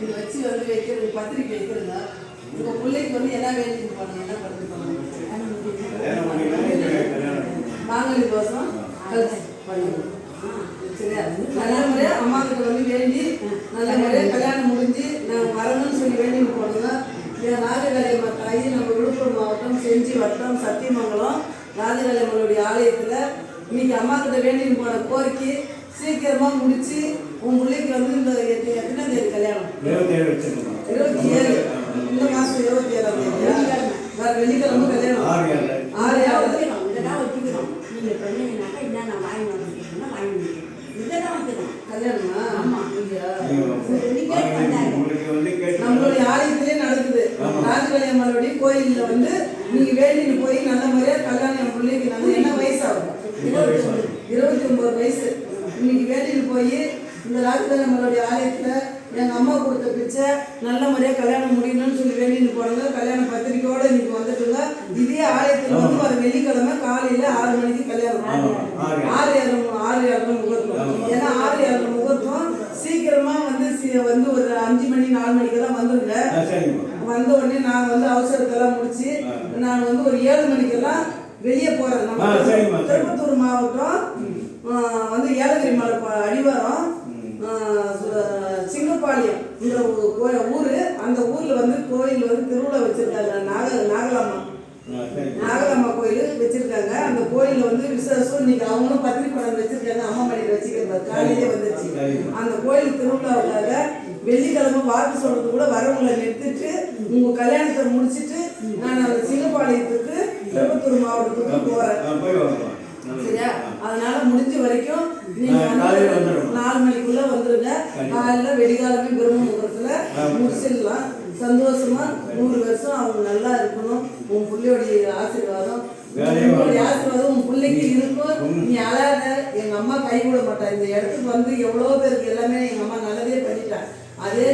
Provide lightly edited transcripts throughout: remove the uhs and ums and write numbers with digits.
இது வச்சு வந்து வைக்கிறது பத்திரிக்கை வைக்கிறதுங்க. உங்கள் பிள்ளைக்கு வந்து என்ன வேண்டிட்டு போகணும், என்ன பண்ணுறது மாங்கனி தோசம் கழிச்சு பண்ணணும். சரியா? நல்ல முறையாக அம்மா கிட்ட வந்து வேண்டி நல்ல முறையாக கல்யாணம் முடிஞ்சு நாங்கள் வரணும்னு சொல்லி வேண்டிட்டு போனோங்க. என் ராஜகாளியம்மா தாயி நம்ம விழுப்புரம் மாவட்டம் செஞ்சி வட்டம் சத்தியமங்கலம் ராஜகாளியம்மனுடைய ஆலயத்தில் இன்னைக்கு அம்மா கிட்ட வேண்டிட்டு போன கோரிக்கை சீக்கிரமாக முடிச்சு உன் பிள்ளைக்கு வந்து இந்த எத்தனாம் தேதி கல்யாணம்? 27 இந்த மாதம் 27ஆம் தேதி வேறு வெள்ளிக்கிழமை கல்யாணம். 6 இதெல்லாம் வச்சுக்கிறோம். நீங்கள் சொன்னீங்கன்னாக்கா இல்லை நான் வாங்கி வந்துருக்கேன்னா வாங்கி வந்துருக்கேன். இதெல்லாம் வச்சுக்கிறோம். கல்யாணமா? ஆமாம். நம்மளுடைய ஆலயத்திலே நடக்குது. ராஜகாளியம்மனுடைய கோயிலில் வந்து நீங்கள் வேண்டிட்டு போய் நல்ல முறையாக கல்யாணம் என் பிள்ளைக்கு நல்ல என்ன வயசு ஆகும்? 29 வயசு. இன்னைக்கு வேண்டிட்டு போய் இந்த ராஜகாளியம்மனுடைய ஆலயத்தில் எங்கள் அம்மா கொடுத்த பிச்சை நல்ல முறையாக கல்யாணம் முடியணும்னு சொல்லி வேண்டிட்டு போனாங்க. கல்யாண பத்திரிக்கையோடு இன்னைக்கு வந்துட்டுங்க. இதே ஆலயத்தில் வந்து வர வெள்ளிக்கிழமை காலையில் 6 மணிக்கு கல்யாணம். 6 முகூர்த்தம். ஏன்னா 6 முகூர்த்தம் சீக்கிரமாக வந்து ஒரு 5 மணி 4 மணிக்கெல்லாம் வந்துருங்க. வந்த உடனே நான் வந்து அவசரத்தெல்லாம் முடிச்சு நான் வந்து ஒரு 7 மணிக்கெல்லாம் வெளியே போகிறேன். நம்ம திருப்பத்தூர் மாவட்டம் வந்து ஏலகிரி மலை அடிவாரம் சிங்கப்பாளையம் ஊர். அந்த ஊரில் வந்து கோயில் வந்து திருவிழா வச்சுருக்காங்க. நாகலாம்மா கோயில் வச்சுருக்காங்க. அந்த கோயிலில் வந்து விசேஷம். இன்னைக்கு அவங்களும் பத்திரிக்கை படம் வச்சுருக்காங்க. அம்மா மணிக்கு வச்சுக்கிறது காலையிலே வந்துச்சு. அந்த கோயில் திருவிழாவுக்காக வெள்ளிக்கிழமை வாக்கு சொல்கிறது கூட வரவங்களை நிறுத்திட்டு உங்கள் கல்யாணத்தை முடிச்சுட்டு நான் அந்த சிங்கப்பாளையத்துக்கு திருப்பத்தூர் மாவட்டத்துக்கு போகிறேன். சரியா? அதனால முடிஞ்ச வரைக்கும் நீங்க 4 மணிக்குள்ள வந்துருங்க. காலையில் வெடிகாலமே பிரம்ம முகூர்த்தத்தில் முடிச்சிடலாம். சந்தோஷமா 100 வருஷம் அவங்க நல்லா இருக்கணும். உன் பிள்ளையோடைய ஆசீர்வாதம் உன் பிள்ளைக்கு இருக்கும். நீ அழாத. எங்க அம்மா கை கூட மாட்டா. இந்த இடத்துக்கு வந்து எவ்வளோ பேருக்கு எல்லாமே எங்க அம்மா நல்லதே பண்ணிட்டா. அதே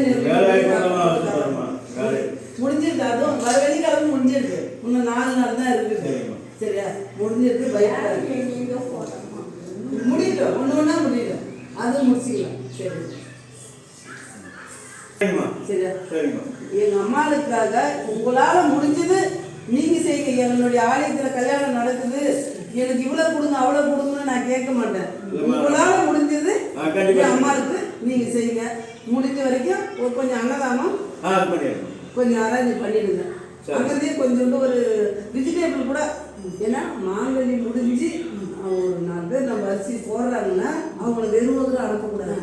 முடிஞ்சிருக்கு. அதுவும் வர வெள்ளிக்கிழமை முடிஞ்சிருக்கு. இன்னும் 4 நாள் தான் இருக்குது. சரியா? முடிஞ்சிருக்கு. பயப்படாது. முடியட்டும். ஒன்று முடியட்டும். அதுவும் முடிச்சுக்கலாம். சரி சரியா? எங்க அம்மாளுக்காக உங்களால முடிஞ்சது நீங்க செய்யுங்க. என்னுடைய ஆலயத்துல கல்யாணம் நடக்குது, எனக்கு இவ்வளவு கொடுங்க அவ்வளவு கொடுங்கன்னு நான் கேட்க மாட்டேன். உங்களால முடிஞ்சது அம்மாளுக்கு நீங்க செய்யுங்க. முடிஞ்ச வரைக்கும் ஒரு கொஞ்சம் அன்னதானம் கொஞ்சம் அரேஞ்ச் பண்ணிடுங்க. அங்கேயே கொஞ்சோண்டு ஒரு வெஜிடேபிள் கூட. ஏன்னா மாங்கனி முடிஞ்சு ஒரு 4 பேர் நம்ம அரிசி போடுறாங்கன்னா அவங்களை வெறும் அனுப்பக்கூடாது.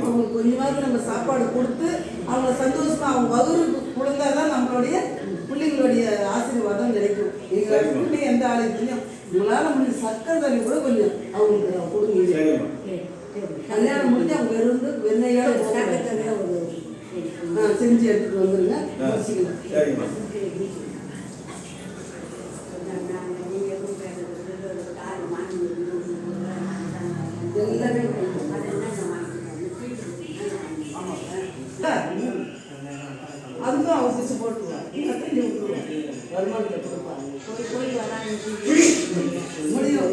அவங்களுக்கு கொஞ்சமாவது நம்ம சாப்பாடு கொடுத்து அவங்கள சந்தோஷமா அவங்க வகுருக்கு கொடுத்தாதான் நம்மளுடைய பிள்ளைங்களுடைய ஆசீர்வாதம் கிடைக்கும். எங்கள் பிள்ளை எந்த ஆலயத்துலையும் உங்களால் முடிஞ்ச சக்கரை தண்ணி கூட கொஞ்சம் அவங்களுக்கு கொடுங்க. கல்யாணம் முடிஞ்சு அவங்க வெறும் வெண்ணையோட செஞ்சு எடுத்துட்டு வந்துருங்க. அதுக்கும் அவங்க பிடிச்சி போட்டுருவாங்க. வருமானத்தை கொடுப்பாங்க. முடியும்.